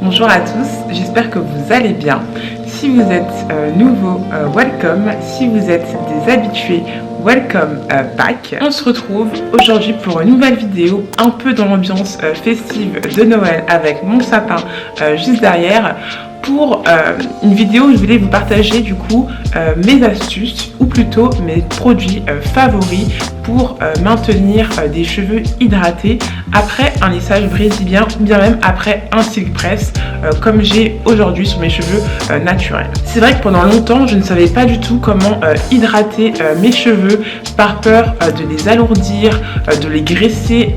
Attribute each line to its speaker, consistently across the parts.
Speaker 1: Bonjour à tous, j'espère que vous allez bien. Si vous êtes nouveau, welcome. Si vous êtes des habitués, welcome back. On se retrouve aujourd'hui pour une nouvelle vidéo un peu dans l'ambiance festive de Noël avec mon sapin juste derrière. Pour une vidéo où je voulais vous partager du coup mes astuces ou plutôt mes produits favoris pour maintenir des cheveux hydratés après un lissage brésilien ou bien même après un silk press comme j'ai aujourd'hui sur mes cheveux naturels. C'est vrai que pendant longtemps je ne savais pas du tout comment hydrater mes cheveux par peur de les alourdir, de les graisser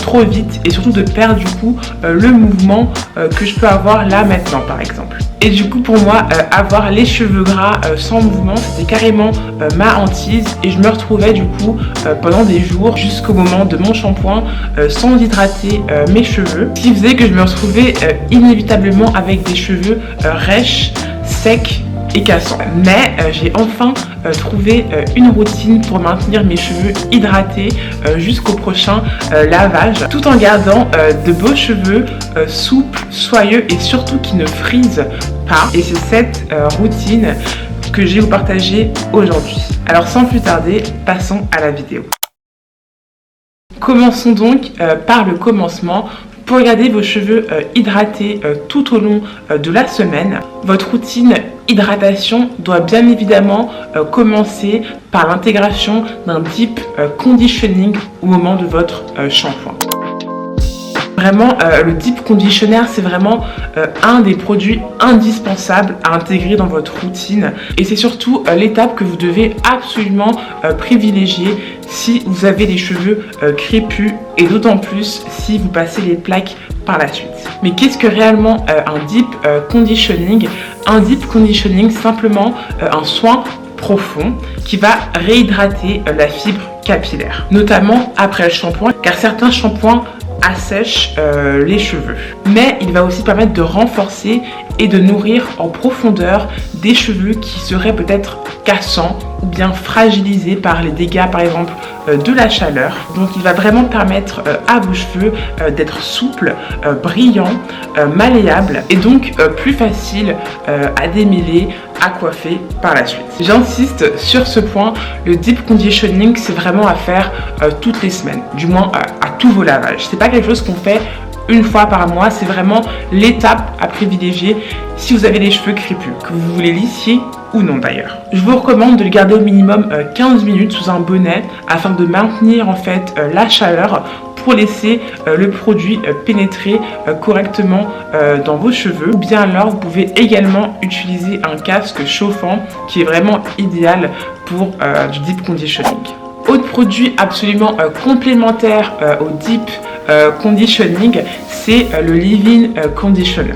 Speaker 1: trop vite et surtout de perdre du coup le mouvement que je peux avoir là maintenant par exemple. Et du coup pour moi avoir les cheveux gras sans mouvement c'était carrément ma hantise et je me retrouvais du coup pendant des jours jusqu'au moment de mon shampoing sans hydrater mes cheveux, ce qui faisait que je me retrouvais inévitablement avec des cheveux rêches, secs et cassants. Mais j'ai enfin trouvé une routine pour maintenir mes cheveux hydratés jusqu'au prochain lavage, tout en gardant de beaux cheveux souples, soyeux et surtout qui ne frisent pas. Et c'est cette routine que je vais vous partager aujourd'hui. Alors sans plus tarder, passons à la vidéo. Commençons donc par le commencement. Pour garder vos cheveux hydratés tout au long de la semaine, votre routine hydratation doit bien évidemment commencer par l'intégration d'un deep conditioning au moment de votre shampoing. Vraiment, le deep conditioner, c'est vraiment un des produits indispensables à intégrer dans votre routine. Et c'est surtout l'étape que vous devez absolument privilégier si vous avez les cheveux crépus et d'autant plus si vous passez les plaques par la suite. Mais qu'est-ce que réellement un deep conditioning? Un deep conditioning, simplement un soin profond qui va réhydrater la fibre capillaire, notamment après le shampoing, car certains shampoings assèche les cheveux. Mais il va aussi permettre de renforcer et de nourrir en profondeur des cheveux qui seraient peut-être cassants ou bien fragilisés par les dégâts par exemple de la chaleur. Donc il va vraiment permettre à vos cheveux d'être souples, brillants, malléables et donc plus faciles à démêler, à coiffer par la suite. J'insiste sur ce point, le deep conditioning c'est vraiment à faire toutes les semaines, du moins à tous vos lavages. C'est pas quelque chose qu'on fait une fois par mois, c'est vraiment l'étape à privilégier si vous avez les cheveux crépus, que vous voulez lissiez ou non d'ailleurs. Je vous recommande de le garder au minimum 15 minutes sous un bonnet afin de maintenir en fait la chaleur pour laisser le produit pénétrer correctement dans vos cheveux. Ou bien alors vous pouvez également utiliser un casque chauffant qui est vraiment idéal pour du deep conditioning. Autre produit absolument complémentaire au deep conditioning, c'est le leave-in conditioner.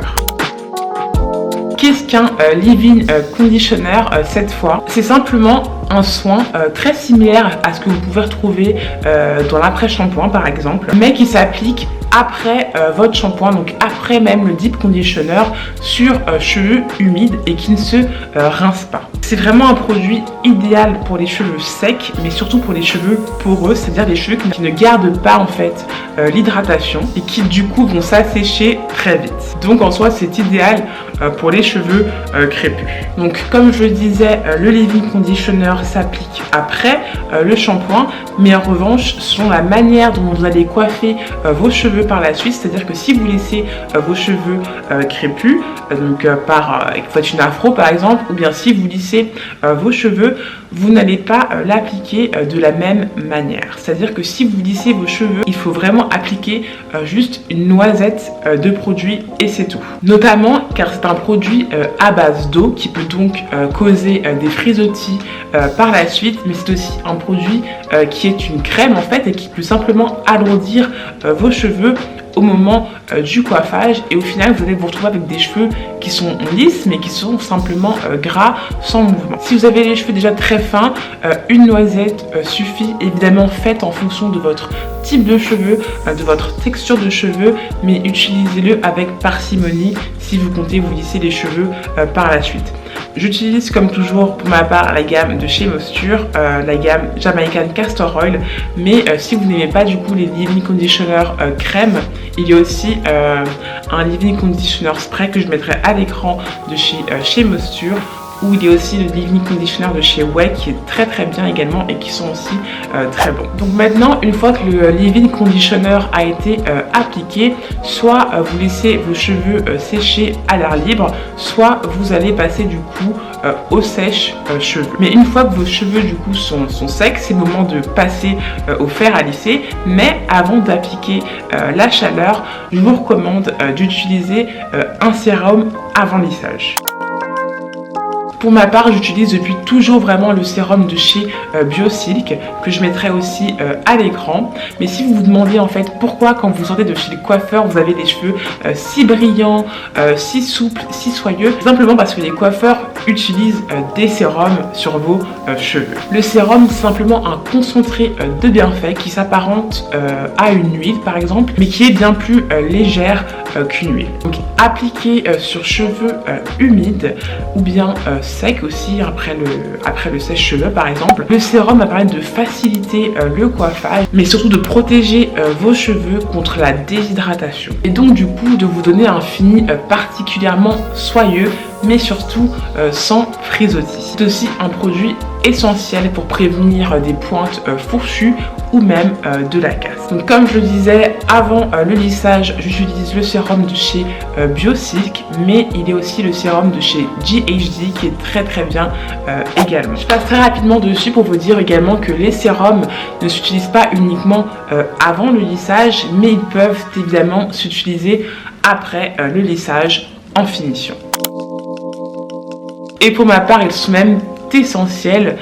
Speaker 1: Qu'est-ce qu'un leave-in conditioner cette fois? C'est simplement un soin très similaire à ce que vous pouvez retrouver dans l'après-shampoing par exemple, mais qui s'applique après votre shampoing, donc après même le deep conditioner sur cheveux humides et qui ne se rince pas. C'est vraiment un produit idéal pour les cheveux secs, mais surtout pour les cheveux poreux, c'est-à-dire les cheveux qui ne gardent pas en fait l'hydratation et qui du coup vont s'assécher très vite. Donc en soi c'est idéal pour les cheveux crépus. Donc comme je le disais, le leave-in conditioner s'applique après le shampoing, mais en revanche selon la manière dont vous allez coiffer vos cheveux par la suite, c'est-à-dire que si vous laissez vos cheveux crépus, donc faites une afro par exemple, ou bien si vous lissez vos cheveux, vous n'allez pas l'appliquer de la même manière. C'est-à-dire que si vous lissez vos cheveux, il faut vraiment appliquer juste une noisette de produit et c'est tout. Notamment car c'est un produit à base d'eau qui peut donc causer des frisottis par la suite, mais c'est aussi un produit qui est une crème en fait et qui peut simplement alourdir vos cheveux au moment du coiffage et au final vous allez vous retrouver avec des cheveux qui sont lisses mais qui sont simplement gras sans mouvement. Si vous avez les cheveux déjà très fins, une noisette suffit, évidemment faite en fonction de votre type de cheveux, de votre texture de cheveux, mais utilisez-le avec parcimonie si vous comptez vous lisser les cheveux par la suite. J'utilise comme toujours pour ma part la gamme de chez Moisture, la gamme Jamaican Castor Oil, mais si vous n'aimez pas du coup les leave-in conditioner crème, il y a aussi un leave-in conditioner spray que je mettrai à l'écran de chez Moisture, où il y a aussi le leave-in conditioner de chez Way qui est très bien également et qui sont aussi très bons. Donc maintenant, une fois que le leave-in conditioner a été appliqué, soit vous laissez vos cheveux sécher à l'air libre, soit vous allez passer du coup au sèche-cheveux. Mais une fois que vos cheveux du coup sont secs, c'est le moment de passer au fer à lisser. Mais avant d'appliquer la chaleur, je vous recommande d'utiliser un sérum avant lissage. Pour ma part, j'utilise depuis toujours vraiment le sérum de chez Biosilk que je mettrai aussi à l'écran. Mais si vous vous demandez en fait pourquoi quand vous sortez de chez le coiffeur vous avez des cheveux si brillants, si souples, si soyeux, simplement parce que les coiffeurs utilisent des sérums sur vos cheveux. Le sérum c'est simplement un concentré de bienfait qui s'apparente à une huile par exemple, mais qui est bien plus légère qu'une huile. Donc appliqué sur cheveux humides ou bien sec aussi après le sèche-cheveux par exemple. Le sérum va permettre de faciliter le coiffage, mais surtout de protéger vos cheveux contre la déshydratation. Et donc du coup de vous donner un fini particulièrement soyeux, mais surtout sans frisottis. C'est aussi un produit essentiel pour prévenir des pointes fourchues ou même de la casse. Donc comme je le disais, avant le lissage, j'utilise le sérum de chez Biosilk, mais il y a aussi le sérum de chez GHD qui est très bien également. Je passe très rapidement dessus pour vous dire également que les sérums ne s'utilisent pas uniquement avant le lissage, mais ils peuvent évidemment s'utiliser après le lissage en finition. Et pour ma part, ils sont même essentiels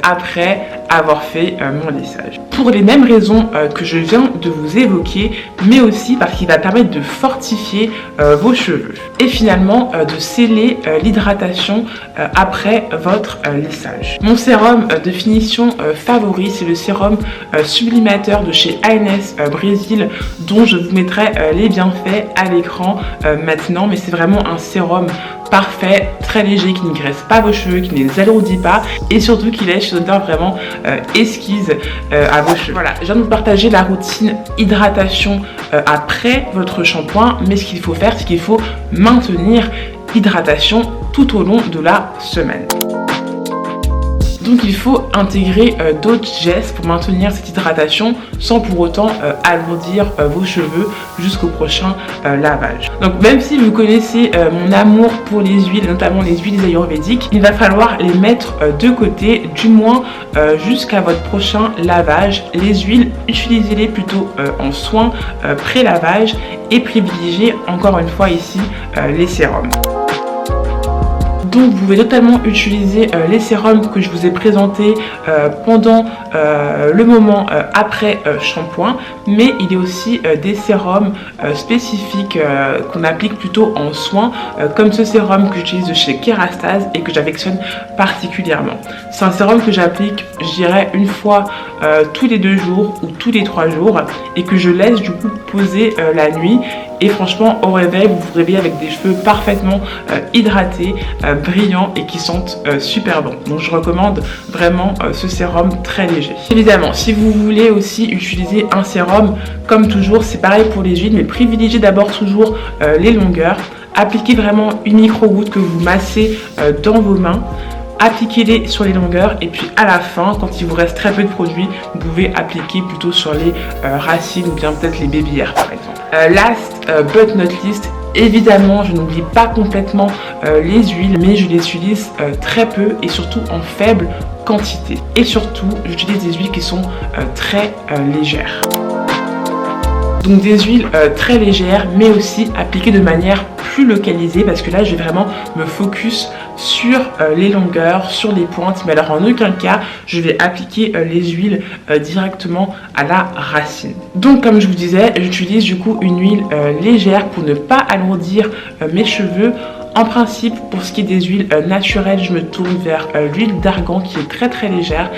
Speaker 1: après avoir fait mon lissage. Pour les mêmes raisons que je viens de vous évoquer, mais aussi parce qu'il va permettre de fortifier vos cheveux et finalement de sceller l'hydratation après votre lissage. Mon sérum de finition favori, c'est le sérum sublimateur de chez ANS Brésil, dont je vous mettrai les bienfaits à l'écran maintenant, mais c'est vraiment un sérum parfait, très léger, qui ne graisse pas vos cheveux, qui ne les alourdit pas et surtout qui laisse une odeur vraiment esquisse à vos cheveux. Voilà, je viens de vous partager la routine hydratation après votre shampoing, mais ce qu'il faut faire, c'est qu'il faut maintenir l'hydratation tout au long de la semaine. Donc il faut intégrer d'autres gestes pour maintenir cette hydratation sans pour autant alourdir vos cheveux jusqu'au prochain lavage. Donc même si vous connaissez mon amour pour les huiles, notamment les huiles ayurvédiques, il va falloir les mettre de côté, du moins jusqu'à votre prochain lavage. Les huiles, utilisez-les plutôt en soins pré-lavage et privilégiez encore une fois ici les sérums. Donc vous pouvez totalement utiliser les sérums que je vous ai présentés pendant le moment après shampoing, mais il y a aussi des sérums spécifiques qu'on applique plutôt en soins, comme ce sérum que j'utilise de chez Kerastase et que j'affectionne particulièrement. C'est un sérum que j'applique, je dirais, une fois tous les 2 jours ou tous les 3 jours et que je laisse du coup poser la nuit. Et franchement, au réveil, vous vous réveillez avec des cheveux parfaitement hydratés, brillants et qui sentent super bon. Donc je recommande vraiment ce sérum très léger. Évidemment, si vous voulez aussi utiliser un sérum, comme toujours, c'est pareil pour les huiles, mais privilégiez d'abord toujours les longueurs. Appliquez vraiment une micro-goutte que vous massez dans vos mains. Appliquez-les sur les longueurs et puis à la fin, quand il vous reste très peu de produits, vous pouvez appliquer plutôt sur les racines ou bien peut-être les baby hairs par exemple. Last but not least, évidemment je n'oublie pas complètement les huiles, mais je les utilise très peu et surtout en faible quantité. Et surtout, j'utilise des huiles qui sont très légères. Donc des huiles très légères, mais aussi appliquées de manière plus localisée, parce que là je vais vraiment me focus sur les longueurs, sur les pointes, mais alors en aucun cas je vais appliquer les huiles directement à la racine. Donc comme je vous disais, j'utilise du coup une huile légère pour ne pas alourdir mes cheveux. En principe, pour ce qui est des huiles naturelles, je me tourne vers l'huile d'argan qui est très légère.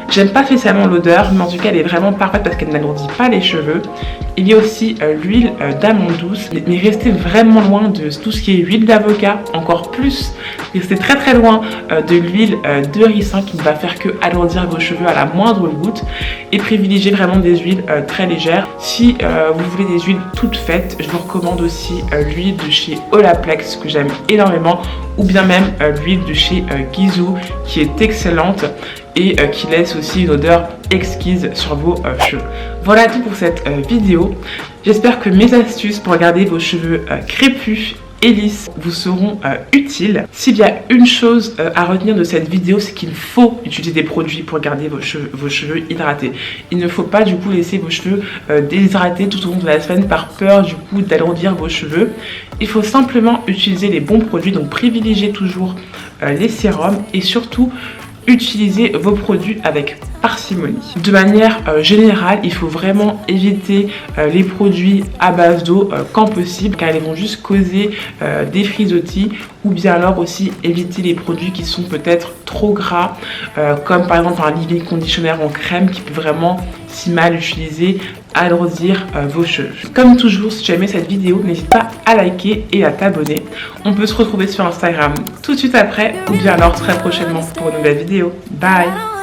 Speaker 1: J'aime pas spécialement l'odeur, mais en tout cas elle est vraiment parfaite parce qu'elle n'alourdit pas les cheveux. Il y a aussi l'huile d'amande douce, mais restez vraiment loin de tout ce qui est huile d'avocat, encore plus. Restez très très loin de l'huile de ricin qui ne va faire que alourdir vos cheveux à la moindre goutte, et privilégiez vraiment des huiles très légères. Si vous voulez des huiles toutes faites, je vous recommande aussi l'huile de chez Olaplex que j'aime énormément, ou bien même l'huile de chez Gisou qui est excellente et qui laisse aussi une odeur exquise sur vos cheveux. Voilà tout pour cette vidéo. J'espère que mes astuces pour garder vos cheveux crépus et lisses vous seront utiles. S'il y a une chose à retenir de cette vidéo, c'est qu'il faut utiliser des produits pour garder vos cheveux hydratés. Il ne faut pas du coup laisser vos cheveux déshydratés tout au long de la semaine par peur du coup d'alourdir vos cheveux. Il faut simplement utiliser les bons produits, donc privilégiez toujours les sérums et surtout utilisez vos produits avec parcimonie. De manière générale, il faut vraiment éviter les produits à base d'eau quand possible, car ils vont juste causer des frisottis, ou bien alors aussi éviter les produits qui sont peut-être trop gras, comme par exemple un leave-in conditioner en crème qui peut vraiment, si mal utilisé, alourdir vos cheveux. Comme toujours, si tu as aimé cette vidéo, n'hésite pas à liker et à t'abonner. On peut se retrouver sur Instagram tout de suite après, ou bien alors très prochainement pour une nouvelle vidéo. Bye!